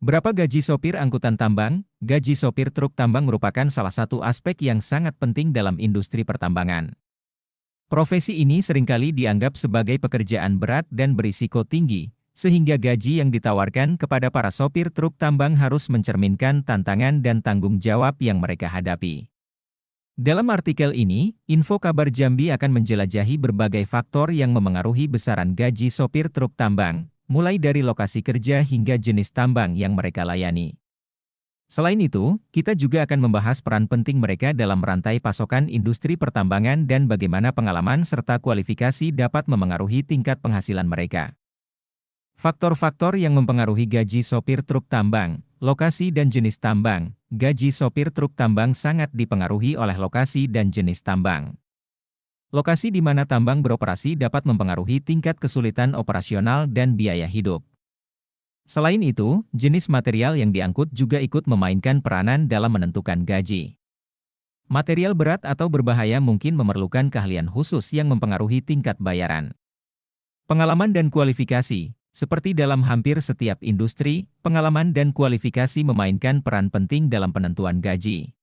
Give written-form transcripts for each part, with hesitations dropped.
Berapa gaji sopir angkutan tambang? Gaji sopir truk tambang merupakan salah satu aspek yang sangat penting dalam industri pertambangan. Profesi ini seringkali dianggap sebagai pekerjaan berat dan berisiko tinggi, sehingga gaji yang ditawarkan kepada para sopir truk tambang harus mencerminkan tantangan dan tanggung jawab yang mereka hadapi. Dalam artikel ini, Info Kabar Jambi akan menjelajahi berbagai faktor yang memengaruhi besaran gaji sopir truk tambang, mulai dari lokasi kerja hingga jenis tambang yang mereka layani. Selain itu, kita juga akan membahas peran penting mereka dalam rantai pasokan industri pertambangan dan bagaimana pengalaman serta kualifikasi dapat memengaruhi tingkat penghasilan mereka. Faktor-faktor yang mempengaruhi gaji sopir truk tambang, lokasi dan jenis tambang. Gaji sopir truk tambang sangat dipengaruhi oleh lokasi dan jenis tambang. Lokasi di mana tambang beroperasi dapat mempengaruhi tingkat kesulitan operasional dan biaya hidup. Selain itu, jenis material yang diangkut juga ikut memainkan peranan dalam menentukan gaji. Material berat atau berbahaya mungkin memerlukan keahlian khusus yang mempengaruhi tingkat bayaran. Pengalaman dan kualifikasi. Seperti dalam hampir setiap industri, pengalaman dan kualifikasi memainkan peran penting dalam penentuan gaji.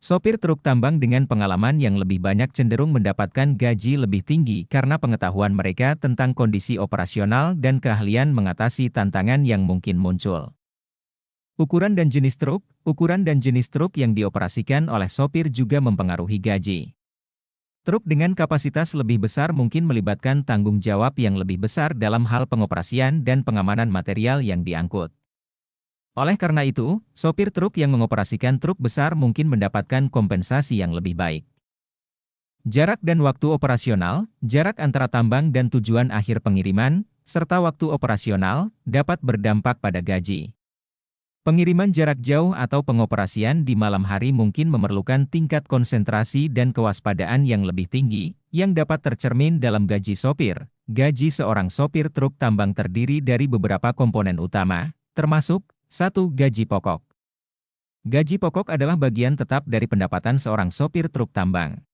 Sopir truk tambang dengan pengalaman yang lebih banyak cenderung mendapatkan gaji lebih tinggi karena pengetahuan mereka tentang kondisi operasional dan keahlian mengatasi tantangan yang mungkin muncul. Ukuran dan jenis truk yang dioperasikan oleh sopir juga mempengaruhi gaji. Truk dengan kapasitas lebih besar mungkin melibatkan tanggung jawab yang lebih besar dalam hal pengoperasian dan pengamanan material yang diangkut. Oleh karena itu, sopir truk yang mengoperasikan truk besar mungkin mendapatkan kompensasi yang lebih baik. Jarak dan waktu operasional, jarak antara tambang dan tujuan akhir pengiriman, serta waktu operasional, dapat berdampak pada gaji. Pengiriman jarak jauh atau pengoperasian di malam hari mungkin memerlukan tingkat konsentrasi dan kewaspadaan yang lebih tinggi, yang dapat tercermin dalam gaji sopir. Gaji seorang sopir truk tambang terdiri dari beberapa komponen utama, termasuk 1. Gaji pokok. Gaji pokok adalah bagian tetap dari pendapatan seorang sopir truk tambang.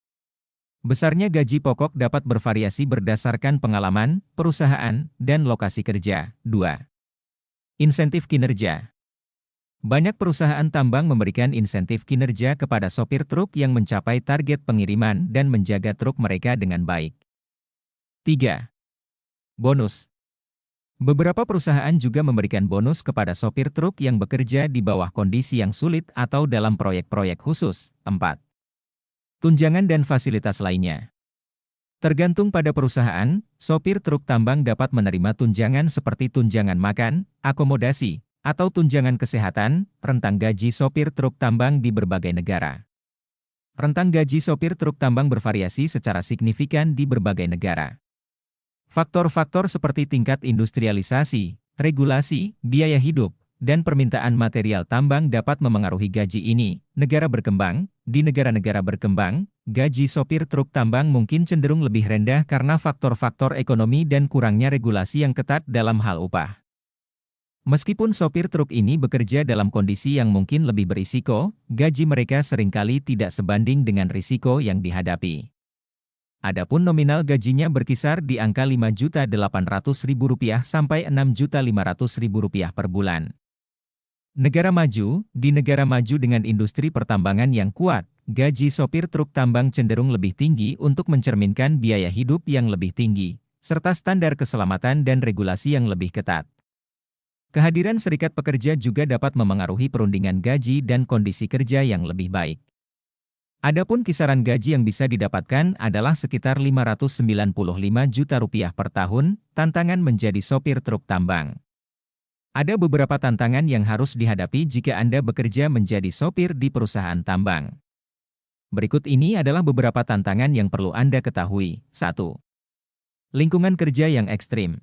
Besarnya gaji pokok dapat bervariasi berdasarkan pengalaman, perusahaan, dan lokasi kerja. 2. Insentif kinerja. Banyak perusahaan tambang memberikan insentif kinerja kepada sopir truk yang mencapai target pengiriman dan menjaga truk mereka dengan baik. 3. Bonus. Beberapa perusahaan juga memberikan bonus kepada sopir truk yang bekerja di bawah kondisi yang sulit atau dalam proyek-proyek khusus. 4. Tunjangan dan fasilitas lainnya. Tergantung pada perusahaan, sopir truk tambang dapat menerima tunjangan seperti tunjangan makan, akomodasi, atau tunjangan kesehatan. Rentang gaji sopir truk tambang di berbagai negara. Rentang gaji sopir truk tambang bervariasi secara signifikan di berbagai negara. Faktor-faktor seperti tingkat industrialisasi, regulasi, biaya hidup, dan permintaan material tambang dapat memengaruhi gaji ini. Negara berkembang. Di negara-negara berkembang, gaji sopir truk tambang mungkin cenderung lebih rendah karena faktor-faktor ekonomi dan kurangnya regulasi yang ketat dalam hal upah. Meskipun sopir truk ini bekerja dalam kondisi yang mungkin lebih berisiko, gaji mereka seringkali tidak sebanding dengan risiko yang dihadapi. Adapun nominal gajinya berkisar di angka Rp5.800.000 sampai Rp6.500.000 per bulan. Negara maju. Di negara maju dengan industri pertambangan yang kuat, gaji sopir truk tambang cenderung lebih tinggi untuk mencerminkan biaya hidup yang lebih tinggi, serta standar keselamatan dan regulasi yang lebih ketat. Kehadiran serikat pekerja juga dapat memengaruhi perundingan gaji dan kondisi kerja yang lebih baik. Adapun kisaran gaji yang bisa didapatkan adalah sekitar Rp595 juta per tahun. Tantangan menjadi sopir truk tambang. Ada beberapa tantangan yang harus dihadapi jika Anda bekerja menjadi sopir di perusahaan tambang. Berikut ini adalah beberapa tantangan yang perlu Anda ketahui. 1. Lingkungan kerja yang ekstrim.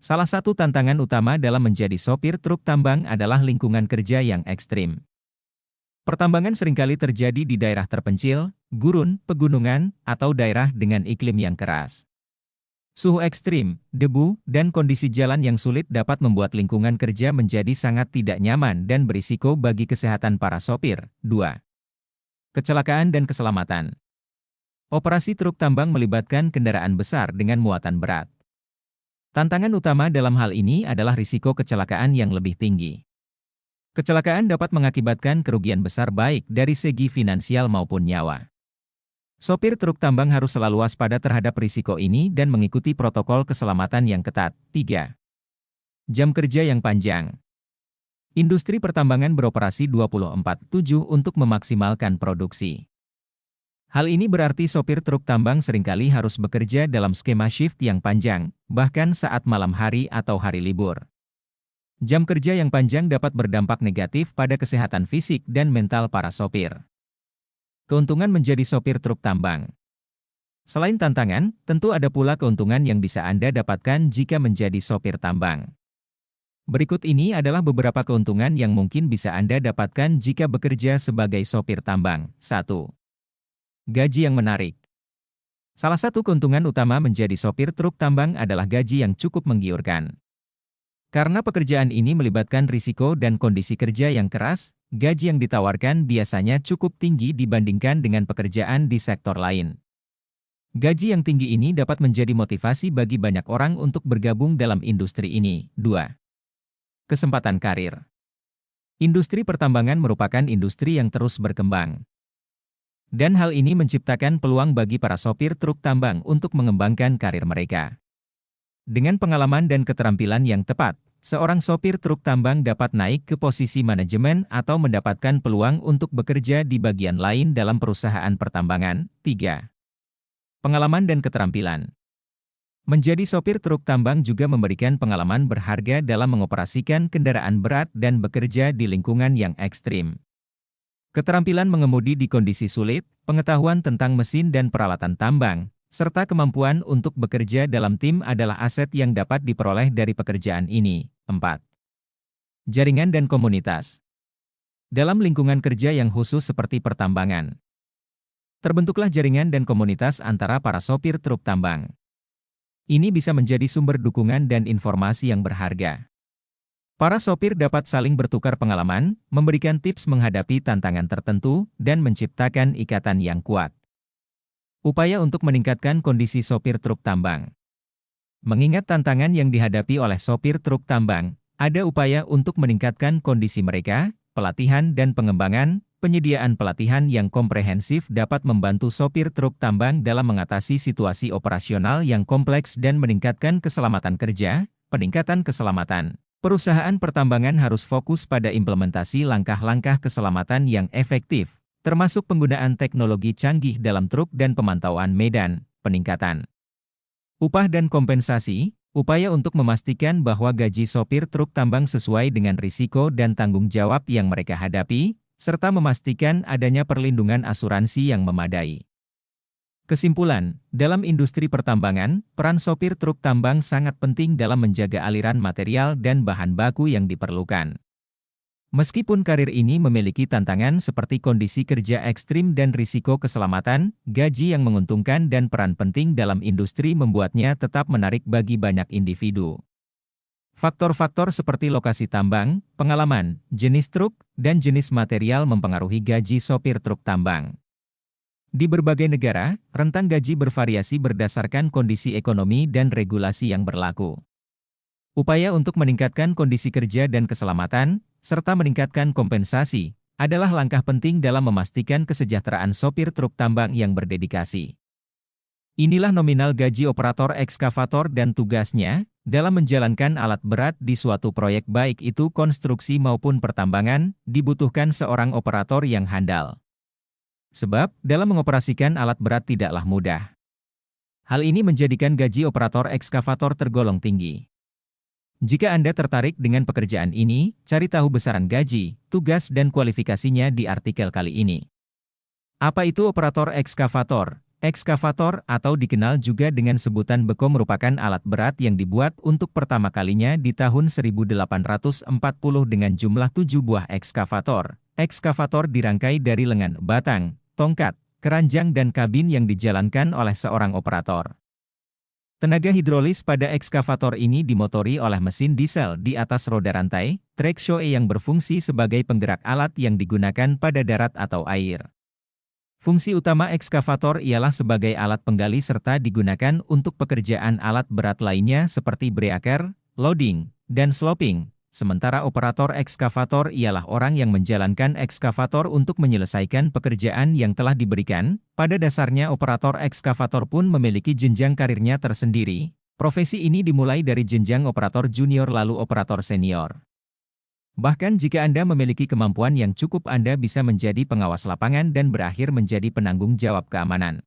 Salah satu tantangan utama dalam menjadi sopir truk tambang adalah lingkungan kerja yang ekstrim. Pertambangan seringkali terjadi di daerah terpencil, gurun, pegunungan, atau daerah dengan iklim yang keras. Suhu ekstrim, debu, dan kondisi jalan yang sulit dapat membuat lingkungan kerja menjadi sangat tidak nyaman dan berisiko bagi kesehatan para sopir. 2. Kecelakaan dan keselamatan. Operasi truk tambang melibatkan kendaraan besar dengan muatan berat. Tantangan utama dalam hal ini adalah risiko kecelakaan yang lebih tinggi. Kecelakaan dapat mengakibatkan kerugian besar baik dari segi finansial maupun nyawa. Sopir truk tambang harus selalu waspada terhadap risiko ini dan mengikuti protokol keselamatan yang ketat. 3. Jam kerja yang panjang. Industri pertambangan beroperasi 24/7 untuk memaksimalkan produksi. Hal ini berarti sopir truk tambang seringkali harus bekerja dalam skema shift yang panjang, bahkan saat malam hari atau hari libur. Jam kerja yang panjang dapat berdampak negatif pada kesehatan fisik dan mental para sopir. Keuntungan menjadi sopir truk tambang. Selain tantangan, tentu ada pula keuntungan yang bisa Anda dapatkan jika menjadi sopir tambang. Berikut ini adalah beberapa keuntungan yang mungkin bisa Anda dapatkan jika bekerja sebagai sopir tambang. 1. Gaji yang menarik. Salah satu keuntungan utama menjadi sopir truk tambang adalah gaji yang cukup menggiurkan. Karena pekerjaan ini melibatkan risiko dan kondisi kerja yang keras, gaji yang ditawarkan biasanya cukup tinggi dibandingkan dengan pekerjaan di sektor lain. Gaji yang tinggi ini dapat menjadi motivasi bagi banyak orang untuk bergabung dalam industri ini. 2. Kesempatan karir. Industri pertambangan merupakan industri yang terus berkembang. Dan hal ini menciptakan peluang bagi para sopir truk tambang untuk mengembangkan karir mereka. Dengan pengalaman dan keterampilan yang tepat, seorang sopir truk tambang dapat naik ke posisi manajemen atau mendapatkan peluang untuk bekerja di bagian lain dalam perusahaan pertambangan. 3. Pengalaman dan keterampilan. Menjadi sopir truk tambang juga memberikan pengalaman berharga dalam mengoperasikan kendaraan berat dan bekerja di lingkungan yang ekstrim. Keterampilan mengemudi di kondisi sulit, pengetahuan tentang mesin dan peralatan tambang, serta kemampuan untuk bekerja dalam tim adalah aset yang dapat diperoleh dari pekerjaan ini. 4. Jaringan dan komunitas. Dalam lingkungan kerja yang khusus seperti pertambangan, terbentuklah jaringan dan komunitas antara para sopir truk tambang. Ini bisa menjadi sumber dukungan dan informasi yang berharga. Para sopir dapat saling bertukar pengalaman, memberikan tips menghadapi tantangan tertentu, dan menciptakan ikatan yang kuat. Upaya untuk meningkatkan kondisi sopir truk tambang. Mengingat tantangan yang dihadapi oleh sopir truk tambang, ada upaya untuk meningkatkan kondisi mereka, pelatihan dan pengembangan, penyediaan pelatihan yang komprehensif dapat membantu sopir truk tambang dalam mengatasi situasi operasional yang kompleks dan meningkatkan keselamatan kerja. Peningkatan keselamatan. Perusahaan pertambangan harus fokus pada implementasi langkah-langkah keselamatan yang efektif, termasuk penggunaan teknologi canggih dalam truk dan pemantauan medan. Peningkatan upah dan kompensasi, upaya untuk memastikan bahwa gaji sopir truk tambang sesuai dengan risiko dan tanggung jawab yang mereka hadapi, serta memastikan adanya perlindungan asuransi yang memadai. Kesimpulan, dalam industri pertambangan, peran sopir truk tambang sangat penting dalam menjaga aliran material dan bahan baku yang diperlukan. Meskipun karir ini memiliki tantangan seperti kondisi kerja ekstrim dan risiko keselamatan, gaji yang menguntungkan dan peran penting dalam industri membuatnya tetap menarik bagi banyak individu. Faktor-faktor seperti lokasi tambang, pengalaman, jenis truk, dan jenis material mempengaruhi gaji sopir truk tambang. Di berbagai negara, rentang gaji bervariasi berdasarkan kondisi ekonomi dan regulasi yang berlaku. Upaya untuk meningkatkan kondisi kerja dan keselamatan, serta meningkatkan kompensasi, adalah langkah penting dalam memastikan kesejahteraan sopir truk tambang yang berdedikasi. Inilah nominal gaji operator ekskavator dan tugasnya dalam menjalankan alat berat di suatu proyek baik itu konstruksi maupun pertambangan, dibutuhkan seorang operator yang handal. Sebab, dalam mengoperasikan alat berat tidaklah mudah. Hal ini menjadikan gaji operator ekskavator tergolong tinggi. Jika Anda tertarik dengan pekerjaan ini, cari tahu besaran gaji, tugas dan kualifikasinya di artikel kali ini. Apa itu operator ekskavator? Ekskavator atau dikenal juga dengan sebutan beko merupakan alat berat yang dibuat untuk pertama kalinya di tahun 1840 dengan jumlah 7 buah ekskavator. Ekskavator dirangkai dari lengan, batang, tongkat, keranjang dan kabin yang dijalankan oleh seorang operator. Tenaga hidrolis pada ekskavator ini dimotori oleh mesin diesel di atas roda rantai, trek shoe yang berfungsi sebagai penggerak alat yang digunakan pada darat atau air. Fungsi utama ekskavator ialah sebagai alat penggali serta digunakan untuk pekerjaan alat berat lainnya seperti breaker, loading, dan sloping. Sementara operator ekskavator ialah orang yang menjalankan ekskavator untuk menyelesaikan pekerjaan yang telah diberikan. Pada dasarnya operator ekskavator pun memiliki jenjang karirnya tersendiri. Profesi ini dimulai dari jenjang operator junior lalu operator senior. Bahkan jika Anda memiliki kemampuan yang cukup, Anda bisa menjadi pengawas lapangan dan berakhir menjadi penanggung jawab keamanan.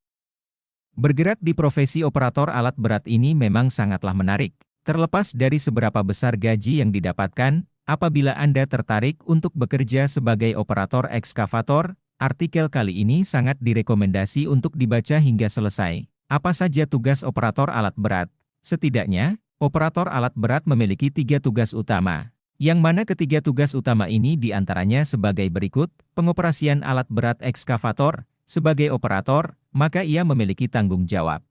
Bergerak di profesi operator alat berat ini memang sangatlah menarik. Terlepas dari seberapa besar gaji yang didapatkan, apabila Anda tertarik untuk bekerja sebagai operator ekskavator, artikel kali ini sangat direkomendasi untuk dibaca hingga selesai. Apa saja tugas operator alat berat? Setidaknya, operator alat berat memiliki 3 tugas utama. Yang mana ketiga tugas utama ini diantaranya sebagai berikut: pengoperasian alat berat ekskavator. Sebagai operator, maka ia memiliki tanggung jawab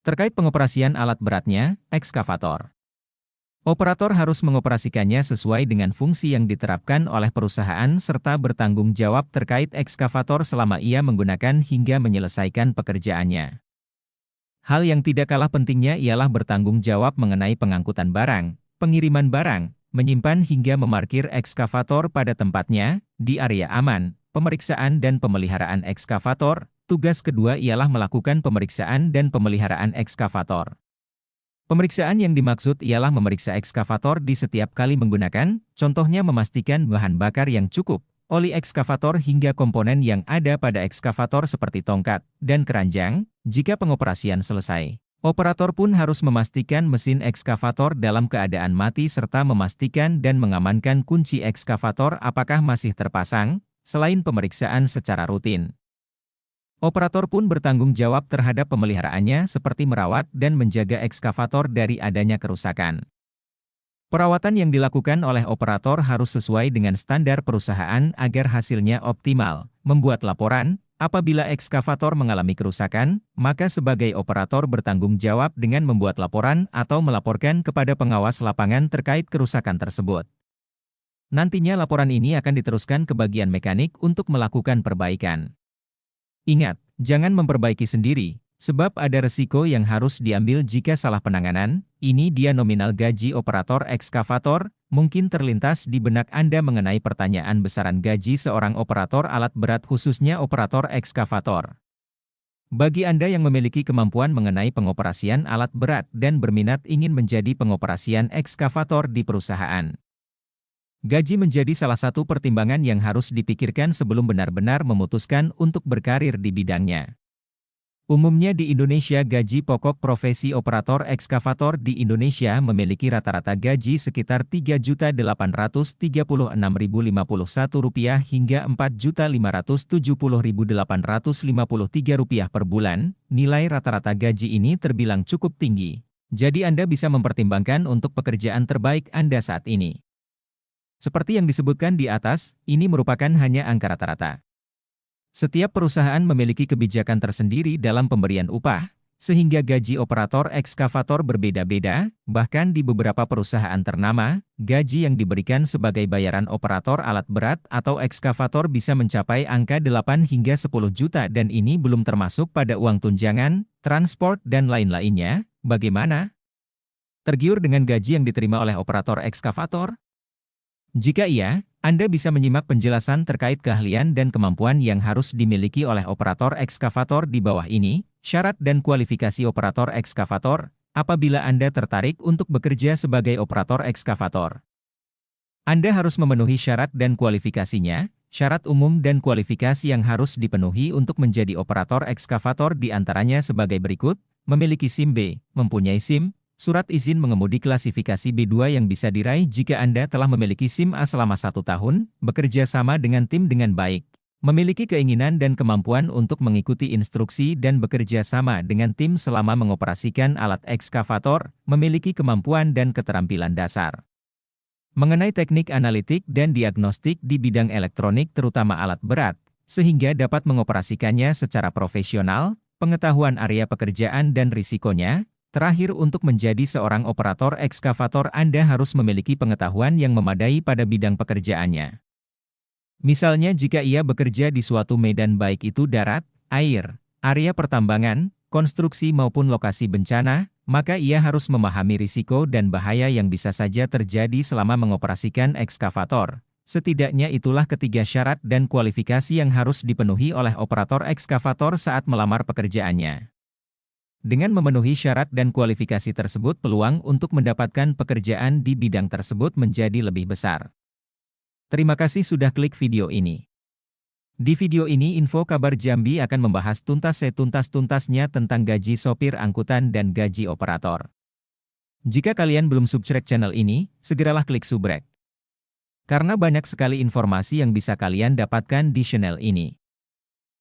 terkait pengoperasian alat beratnya, ekskavator. Operator harus mengoperasikannya sesuai dengan fungsi yang diterapkan oleh perusahaan serta bertanggung jawab terkait ekskavator selama ia menggunakan hingga menyelesaikan pekerjaannya. Hal yang tidak kalah pentingnya ialah bertanggung jawab mengenai pengangkutan barang, pengiriman barang, menyimpan hingga memarkir ekskavator pada tempatnya, di area aman, pemeriksaan dan pemeliharaan ekskavator. Tugas kedua ialah melakukan pemeriksaan dan pemeliharaan ekskavator. Pemeriksaan yang dimaksud ialah memeriksa ekskavator di setiap kali menggunakan, contohnya memastikan bahan bakar yang cukup, oli ekskavator hingga komponen yang ada pada ekskavator seperti tongkat dan keranjang. Jika pengoperasian selesai, operator pun harus memastikan mesin ekskavator dalam keadaan mati serta memastikan dan mengamankan kunci ekskavator apakah masih terpasang. Selain pemeriksaan secara rutin, operator pun bertanggung jawab terhadap pemeliharaannya seperti merawat dan menjaga ekskavator dari adanya kerusakan. Perawatan yang dilakukan oleh operator harus sesuai dengan standar perusahaan agar hasilnya optimal. Membuat laporan, apabila ekskavator mengalami kerusakan, maka sebagai operator bertanggung jawab dengan membuat laporan atau melaporkan kepada pengawas lapangan terkait kerusakan tersebut. Nantinya laporan ini akan diteruskan ke bagian mekanik untuk melakukan perbaikan. Ingat, jangan memperbaiki sendiri, sebab ada resiko yang harus diambil jika salah penanganan. Ini dia nominal gaji operator ekskavator. Mungkin terlintas di benak Anda mengenai pertanyaan besaran gaji seorang operator alat berat khususnya operator ekskavator. Bagi Anda yang memiliki kemampuan mengenai pengoperasian alat berat dan berminat ingin menjadi pengoperasian ekskavator di perusahaan, gaji menjadi salah satu pertimbangan yang harus dipikirkan sebelum benar-benar memutuskan untuk berkarir di bidangnya. Umumnya di Indonesia gaji pokok profesi operator ekskavator di Indonesia memiliki rata-rata gaji sekitar Rp3.836.051 hingga Rp4.570.853 per bulan. Nilai rata-rata gaji ini terbilang cukup tinggi. Jadi Anda bisa mempertimbangkan untuk pekerjaan terbaik Anda saat ini. Seperti yang disebutkan di atas, ini merupakan hanya angka rata-rata. Setiap perusahaan memiliki kebijakan tersendiri dalam pemberian upah, sehingga gaji operator ekskavator berbeda-beda. Bahkan di beberapa perusahaan ternama, gaji yang diberikan sebagai bayaran operator alat berat atau ekskavator bisa mencapai angka 8 hingga 10 juta dan ini belum termasuk pada uang tunjangan, transport dan lain-lainnya. Bagaimana? Tergiur dengan gaji yang diterima oleh operator ekskavator? Jika iya, Anda bisa menyimak penjelasan terkait keahlian dan kemampuan yang harus dimiliki oleh operator ekskavator di bawah ini. Syarat dan kualifikasi operator ekskavator. Apabila Anda tertarik untuk bekerja sebagai operator ekskavator, Anda harus memenuhi syarat dan kualifikasinya. Syarat umum dan kualifikasi yang harus dipenuhi untuk menjadi operator ekskavator diantaranya sebagai berikut: memiliki SIM B, mempunyai SIM, surat izin mengemudi klasifikasi B2 yang bisa diraih jika Anda telah memiliki SIM A selama 1 tahun, bekerja sama dengan tim dengan baik, memiliki keinginan dan kemampuan untuk mengikuti instruksi dan bekerja sama dengan tim selama mengoperasikan alat ekskavator, memiliki kemampuan dan keterampilan dasar mengenai teknik analitik dan diagnostik di bidang elektronik terutama alat berat, sehingga dapat mengoperasikannya secara profesional, pengetahuan area pekerjaan dan risikonya. Terakhir, untuk menjadi seorang operator ekskavator Anda harus memiliki pengetahuan yang memadai pada bidang pekerjaannya. Misalnya jika ia bekerja di suatu medan baik itu darat, air, area pertambangan, konstruksi maupun lokasi bencana, maka ia harus memahami risiko dan bahaya yang bisa saja terjadi selama mengoperasikan ekskavator. Setidaknya itulah ketiga syarat dan kualifikasi yang harus dipenuhi oleh operator ekskavator saat melamar pekerjaannya. Dengan memenuhi syarat dan kualifikasi tersebut, peluang untuk mendapatkan pekerjaan di bidang tersebut menjadi lebih besar. Terima kasih sudah klik video ini. Di video ini Info Kabar Jambi akan membahas tuntas-tuntasnya tentang gaji sopir angkutan dan gaji operator. Jika kalian belum subscribe channel ini, segeralah klik subrek. Karena banyak sekali informasi yang bisa kalian dapatkan di channel ini.